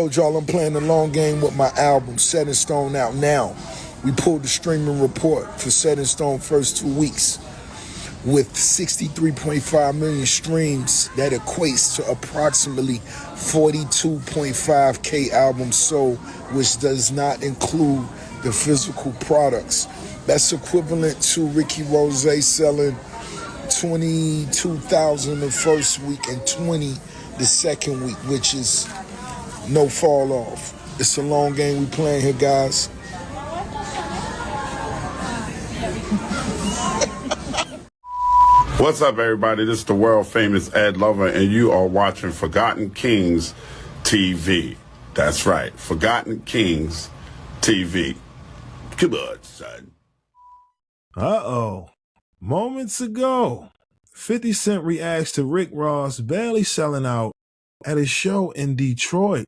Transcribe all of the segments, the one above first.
told y'all I'm playing the long game with my album, Set in Stone, out now. We pulled the streaming report for Set in Stone first 2 weeks with 63.5 million streams. That equates to approximately 42.5K albums sold, which does not include the physical products. That's equivalent to Ricky Rose selling 22,000 the first week and 20 the second week, which is no fall off. It's a long game we playing here, guys. What's up, everybody? This is the world famous Ed Lover, and you are watching Forgotten Kings TV. That's right, Forgotten Kings TV. Come on, son. Uh-oh. Moments ago, 50 Cent reacts to Rick Ross barely selling out at his show in Detroit.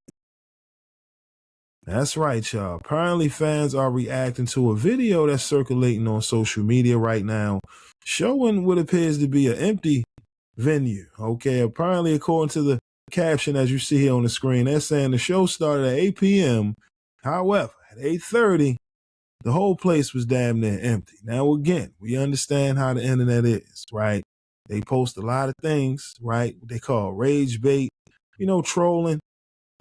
That's right, y'all. Apparently, fans are reacting to a video that's circulating on social media right now, showing what appears to be an empty venue. Okay, apparently, according to the caption as you see here on the screen, they're saying the show started at 8 p.m. However, at 8:30, the whole place was damn near empty. Now, again, we understand how the internet is, right? They post a lot of things, right? They call rage bait, trolling,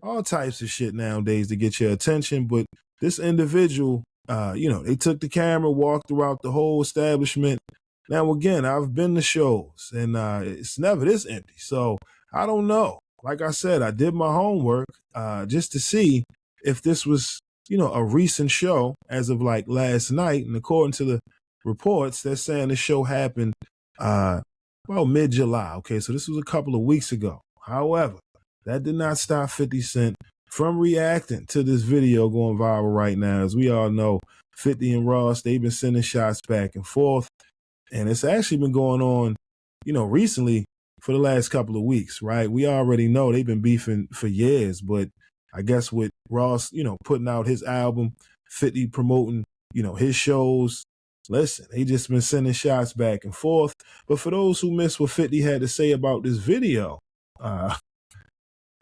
all types of shit nowadays to get your attention. But this individual, they took the camera, walked throughout the whole establishment. Now, again, I've been to shows, and it's never this empty. So I don't know. Like I said, I did my homework just to see if this was, a recent show as of like last night. And according to the reports, they're saying the show happened mid-July. Okay, so this was a couple of weeks ago. However, that did not stop 50 Cent from reacting to this video going viral right now. As we all know, 50 and Ross, they've been sending shots back and forth. And it's actually been going on, recently for the last couple of weeks, right? We already know they've been beefing for years, but I guess with Ross, putting out his album, 50 promoting, his shows, listen, they just been sending shots back and forth. But for those who missed what 50 had to say about this video,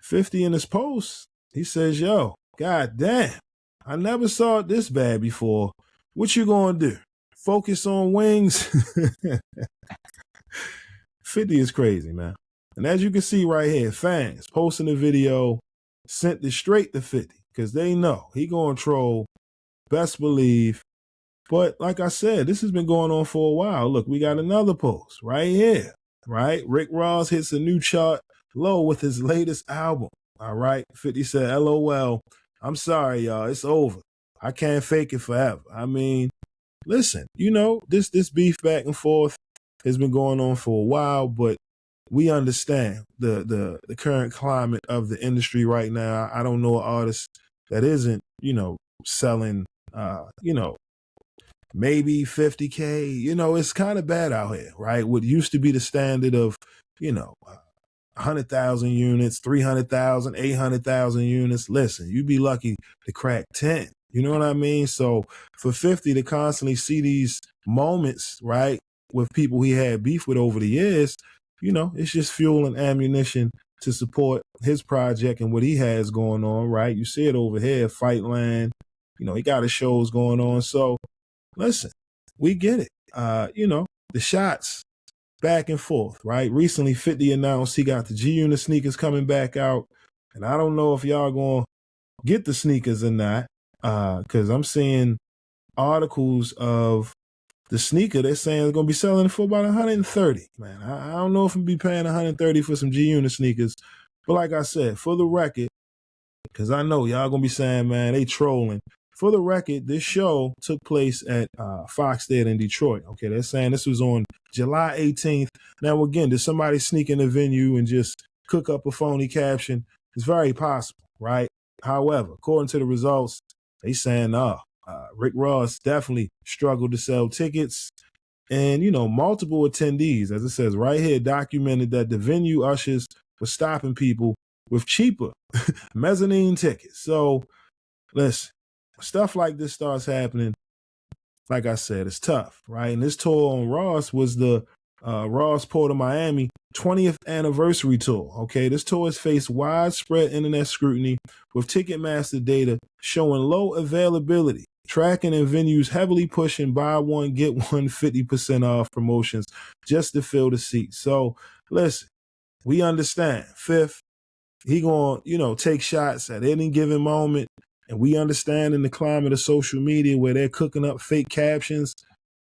50 in his post, he says, yo, god damn, I never saw it this bad before. What you gonna do? Focus on wings? 50 is crazy, man. And as you can see right here, fans posting the video sent it straight to 50 because they know he gonna troll, best believe. But like I said, this has been going on for a while. Look, we got another post right here, right? Rick Ross hits a new chart low with his latest album. All right. 50 said, LOL, I'm sorry, y'all. It's over. I can't fake it forever. I mean, listen, this beef back and forth has been going on for a while, but we understand the current climate of the industry right now. I don't know an artist that isn't, selling, maybe 50K. It's kind of bad out here, right? What used to be the standard of, 100,000 units, 300,000, 800,000 units. Listen, you'd be lucky to crack 10. You know what I mean? So for 50 to constantly see these moments, right, with people he had beef with over the years, it's just fuel and ammunition to support his project and what he has going on, right? You see it over here, Fightland. He got his shows going on. So listen, we get it. The shots back and forth, right? Recently, 50 announced he got the G-Unit sneakers coming back out. And I don't know if y'all going to get the sneakers or not, because I'm seeing articles of the sneaker they're saying they're going to be selling for about 130. Man, I don't know if I'm be paying 130 for some G-Unit sneakers. But like I said, for the record, because I know y'all going to be saying, man, they trolling. For the record, this show took place at Fox Theater in Detroit. Okay, they're saying this was on July 18th. Now, again, did somebody sneak in the venue and just cook up a phony caption? It's very possible, right? However, according to the results, they saying, Rick Ross definitely struggled to sell tickets. And, multiple attendees, as it says right here, documented that the venue ushers were stopping people with cheaper mezzanine tickets. So, listen, stuff like this starts happening. Like I said, it's tough, right? And this tour on Ross was the Ross Port of Miami 20th anniversary tour. Okay, this tour has faced widespread internet scrutiny with Ticketmaster data showing low availability, tracking and venues heavily pushing buy one, get one 50% off promotions just to fill the seat. So listen, we understand. Fifth, he gonna, take shots at any given moment. And we understand in the climate of social media where they're cooking up fake captions.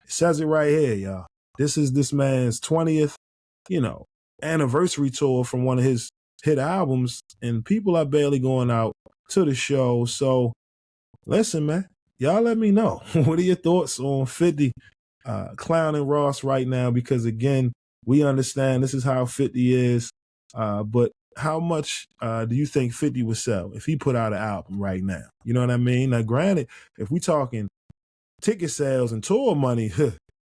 It says it right here, y'all. This is this man's 20th, anniversary tour from one of his hit albums, and people are barely going out to the show. So listen, man, y'all let me know. What are your thoughts on 50 clowning Ross right now? Because again, we understand this is how 50 is. But how much do you think 50 would sell if he put out an album right now? You know what I mean? Now, granted, if we talking ticket sales and tour money,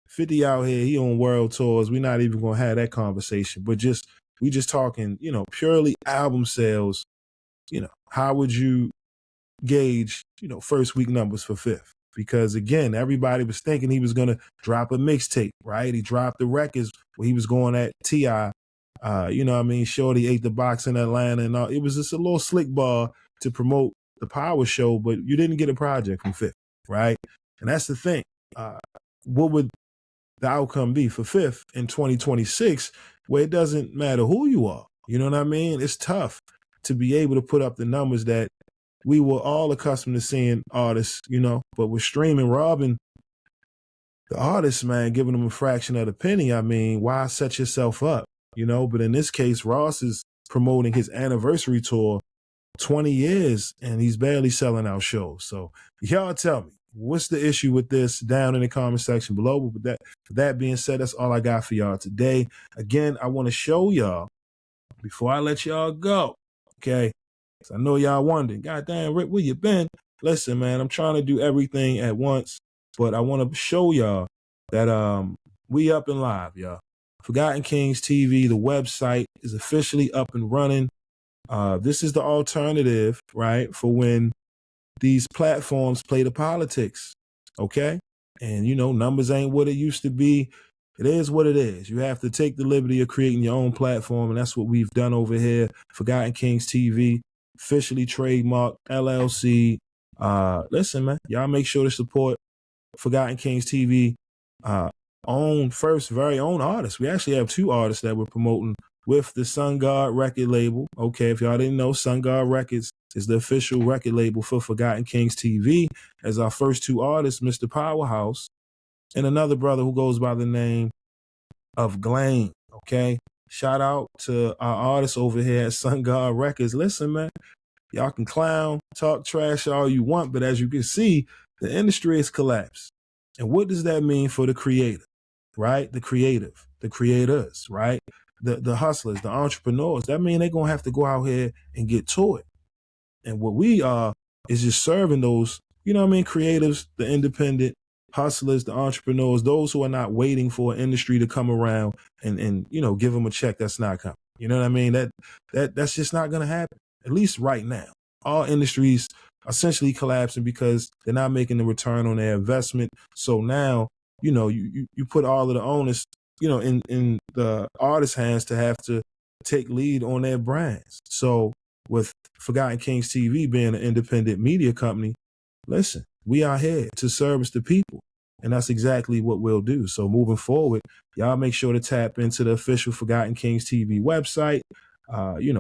50 out here, he on world tours. We're not even gonna have that conversation. But we just talking, purely album sales. How would you gauge, first week numbers for Fifth? Because again, everybody was thinking he was gonna drop a mixtape, right? He dropped the records where he was going at T.I. Shorty ate the box in Atlanta and all. It was just a little slick ball to promote the Power Show, but you didn't get a project from Fifth, right? And that's the thing. What would the outcome be for Fifth in 2026, where it doesn't matter who you are? You know what I mean? It's tough to be able to put up the numbers that we were all accustomed to seeing artists, but with streaming robbing the artists, man, giving them a fraction of the penny. I mean, why set yourself up? But in this case, Ross is promoting his anniversary tour, 20 years, and he's barely selling out shows. So y'all tell me, what's the issue with this down in the comment section below? But that being said, that's all I got for y'all today. Again, I want to show y'all, before I let y'all go, okay? I know y'all wondering, goddamn, Rick, where you been? Listen, man, I'm trying to do everything at once, but I want to show y'all that we up and live, y'all. Forgotten Kings TV, the website is officially up and running. This is the alternative, right, for when these platforms play the politics, okay? And, numbers ain't what it used to be. It is what it is. You have to take the liberty of creating your own platform, and that's what we've done over here. Forgotten Kings TV, officially trademarked, LLC. Listen, man, y'all make sure to support Forgotten Kings TV, very own artist. We actually have two artists that we're promoting with the Sun God record label. Okay, if y'all didn't know, Sun God Records is the official record label for Forgotten Kings TV. As our first two artists, Mr. Powerhouse and another brother who goes by the name of Glane. Okay, shout out to our artists over here at Sun God Records. Listen, man, y'all can clown, talk trash all you want, but as you can see, the industry has collapsed. And what does that mean for the creator, right? The creative, the creators, right? The hustlers, the entrepreneurs. That means they're going to have to go out here and get to it. And what we are is just serving those, creatives, the independent hustlers, the entrepreneurs, those who are not waiting for an industry to come around and give them a check that's not coming. You know what I mean? That's just not going to happen, at least right now. All industries essentially collapsing because they're not making the return on their investment. So now, you put all of the onus, in the artist's hands to have to take lead on their brands. So with Forgotten Kings TV being an independent media company, listen, we are here to service the people. And that's exactly what we'll do. So moving forward, y'all make sure to tap into the official Forgotten Kings TV website.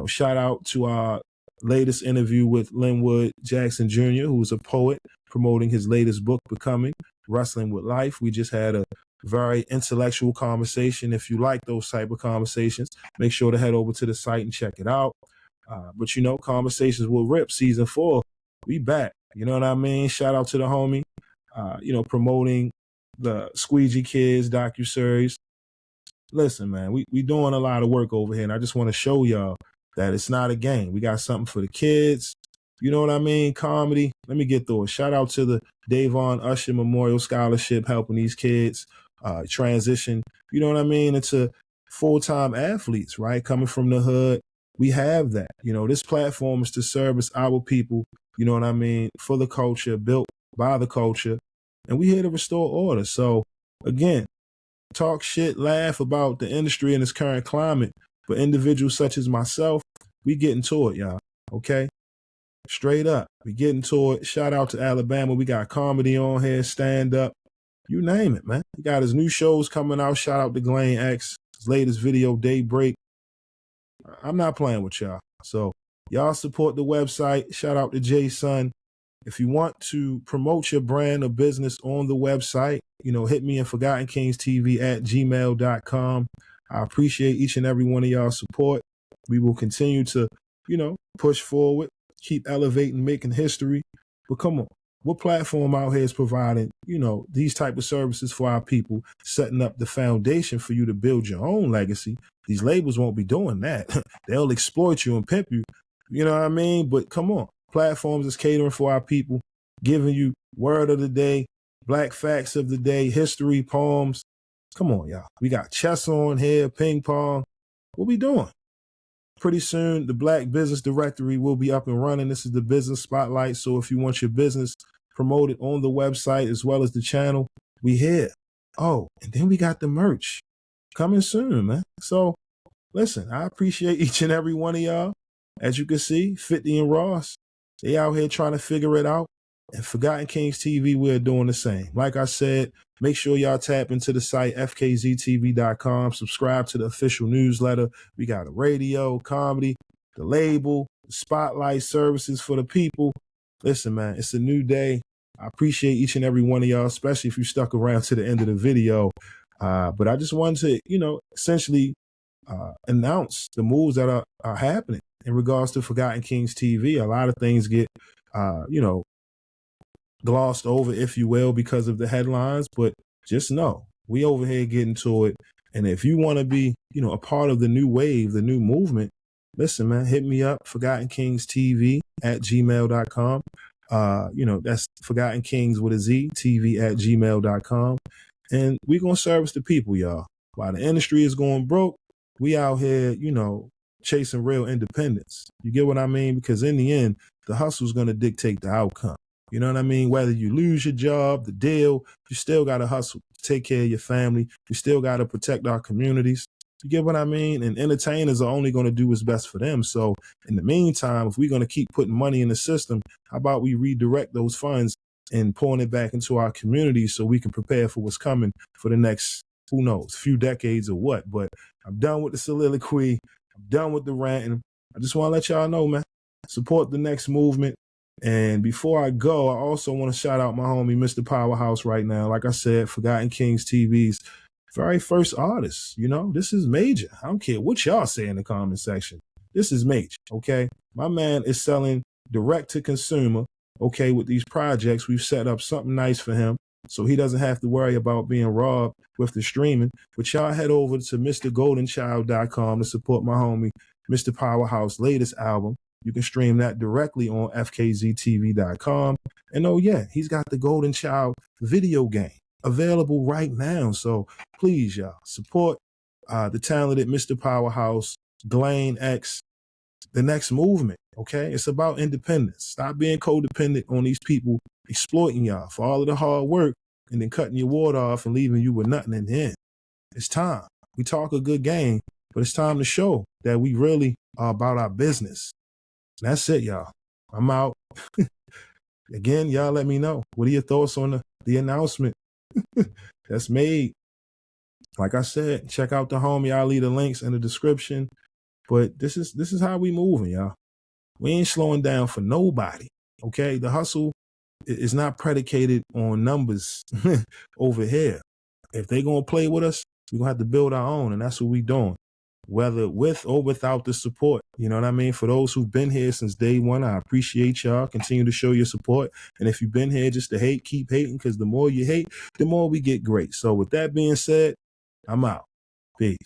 Shout out to our latest interview with Linwood Jackson Jr., who's a poet promoting his latest book, Becoming, Wrestling with Life. We just had a very intellectual conversation. If you like those type of conversations, make sure to head over to the site and check it out. But Conversations Will Rip Season 4, we back. You know what I mean? Shout out to the homie, promoting the Squeegee Kids docuseries. Listen, man, we doing a lot of work over here, and I just want to show y'all that it's not a game. We got something for the kids. You know what I mean? Comedy. Let me get through it. Shout out to the Davon Usher Memorial Scholarship helping these kids transition, into full-time athletes, right? Coming from the hood. We have that. This platform is to service our people, for the culture, built by the culture. And we here to restore order. So, again, talk shit, laugh about the industry in its current climate. But individuals such as myself, we get into it, y'all. Okay? Straight up. We get into it. Shout out to Alabama. We got comedy on here, stand up. You name it, man. He got his new shows coming out. Shout out to Glenn X. His latest video, Daybreak. I'm not playing with y'all. So y'all support the website. Shout out to Jason. If you want to promote your brand or business on the website, hit me in ForgottenKingsTV@gmail.com. I appreciate each and every one of y'all support. We will continue to, push forward, keep elevating, making history. But come on, what platform out here is providing, these type of services for our people, setting up the foundation for you to build your own legacy? These labels won't be doing that. They'll exploit you and pimp you. You know what I mean? But come on, platforms is catering for our people, giving you word of the day, black facts of the day, history, poems. Come on, y'all. We got chess on here, ping pong. What we doing? Pretty soon, the Black Business Directory will be up and running. This is the business spotlight. So if you want your business promoted on the website as well as the channel, we here. Oh, and then we got the merch coming soon, man. So listen, I appreciate each and every one of y'all. As you can see, 50 and Ross, they out here trying to figure it out. And Forgotten Kings TV, we're doing the same. Like I said, make sure y'all tap into the site, fkztv.com. Subscribe to the official newsletter. We got a radio, comedy, the label, the spotlight services for the people. Listen, man, it's a new day. I appreciate each and every one of y'all, especially if you stuck around to the end of the video. But I just wanted to, essentially announce the moves that are happening in regards to Forgotten Kings TV. A lot of things get, glossed over, if you will, because of the headlines. But just know, we over here getting to it. And if you want to be, a part of the new wave, the new movement, listen, man, hit me up, ForgottenKingsTV@gmail.com. That's Forgotten Kings with a Z, TV@gmail.com. And we going to service the people, y'all. While the industry is going broke, we out here, chasing real independence. You get what I mean? Because in the end, the hustle is going to dictate the outcome. You know what I mean? Whether you lose your job, the deal, you still got to hustle to take care of your family. You still got to protect our communities. You get what I mean? And entertainers are only going to do what's best for them. So in the meantime, if we're going to keep putting money in the system, how about we redirect those funds and pouring it back into our communities so we can prepare for what's coming for the next, who knows, few decades or what. But I'm done with the soliloquy. I'm done with the ranting. I just want to let y'all know, man, support the next movement. And before I go, I also want to shout out my homie, Mr. Powerhouse, right now. Like I said, Forgotten Kings TV's very first artist. This is major. I don't care what y'all say in the comment section. This is major, okay? My man is selling direct to consumer, okay, with these projects. We've set up something nice for him so he doesn't have to worry about being robbed with the streaming. But y'all head over to MrGoldenChild.com to support my homie, Mr. Powerhouse' latest album. You can stream that directly on fkztv.com. And oh yeah, he's got the Golden Child video game available right now. So please, y'all, support the talented Mr. Powerhouse, Glenn X, the next movement, okay? It's about independence. Stop being codependent on these people exploiting y'all for all of the hard work and then cutting your water off and leaving you with nothing in the end. It's time. We talk a good game, but it's time to show that we really are about our business. That's it, y'all. I'm out. Again, y'all let me know. What are your thoughts on the announcement that's made? Like I said, check out the homie. I'll leave the links in the description. But this is how we moving, y'all. We ain't slowing down for nobody, okay? The hustle is not predicated on numbers over here. If they going to play with us, we're going to have to build our own, and that's what we doing. Whether with or without the support. You know what I mean? For those who've been here since day one, I appreciate y'all. Continue to show your support. And if you've been here just to hate, keep hating, because the more you hate, the more we get great. So with that being said, I'm out. Peace.